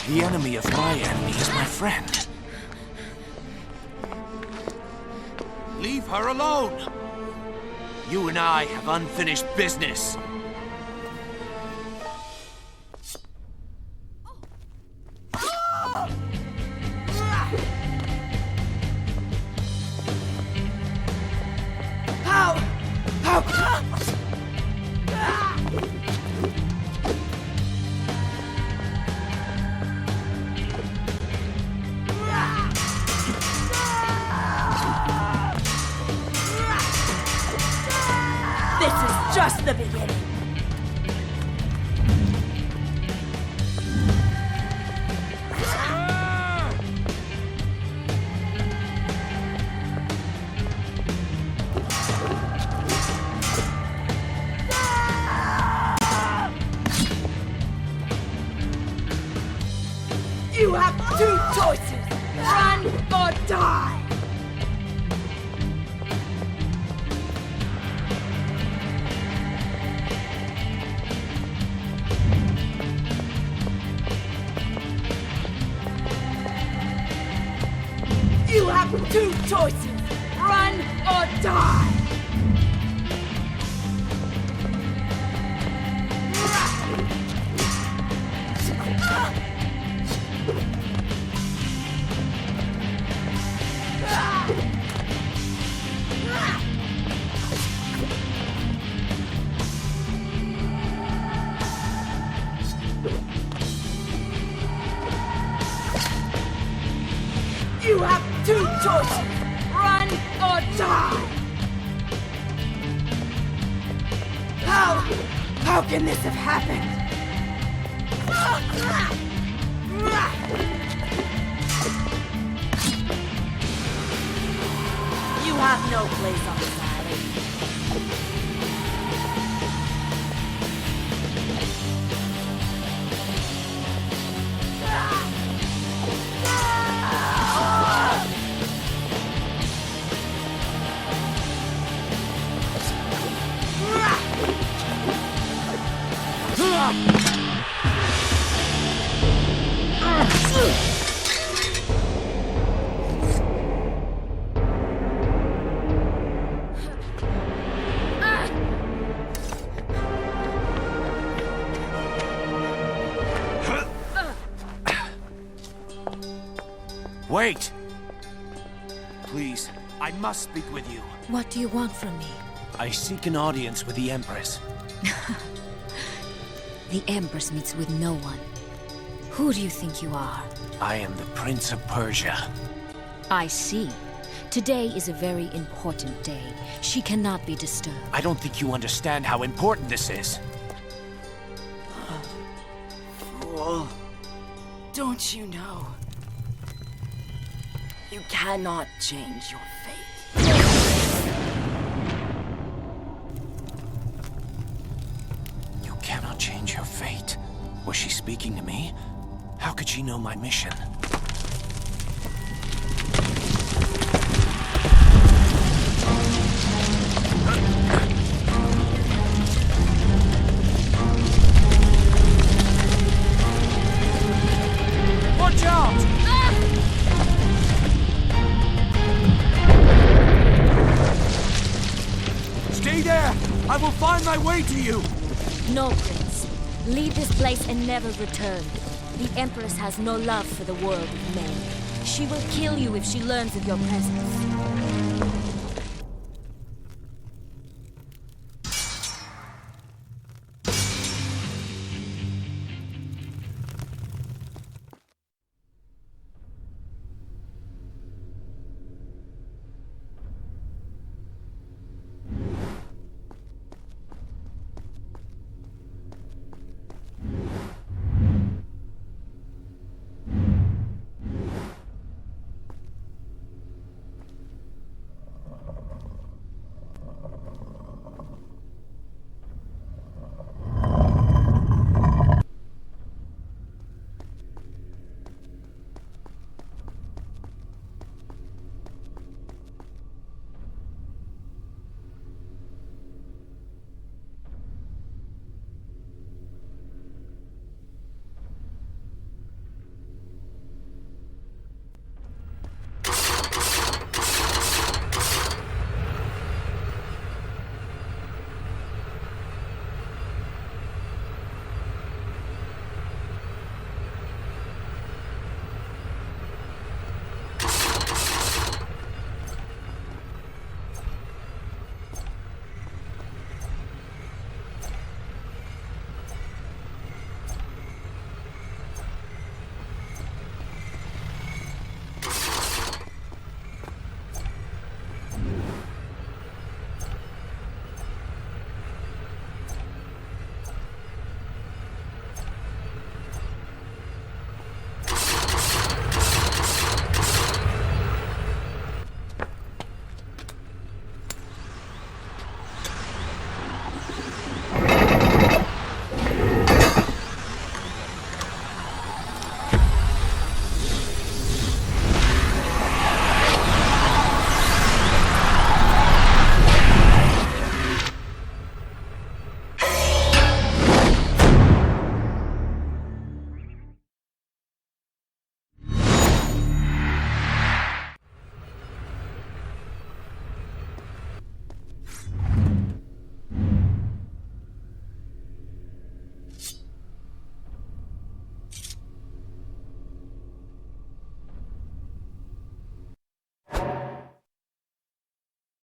The enemy of my enemy is my friend. Leave her alone! You and I have unfinished business. This is just the beginning. You have two choices. Run or die. You have two choices. Run or die. You have two choices. Run or die. How can this have happened? You have no place on this island. Wait! Please, I must speak with you. What do you want from me? I seek an audience with the Empress. The Empress meets with no one. Who do you think you are? I am the Prince of Persia. I see. Today is a very important day. She cannot be disturbed. I don't think you understand how important this is. Fool. Don't you know? You cannot change your fate. You cannot change your fate. Was she speaking to me? How could she know my mission? Watch out! Stay there! I will find my way to you! No, Prince. Leave this place and never return. The Empress has no love for the world of men. She will kill you if she learns of your presence.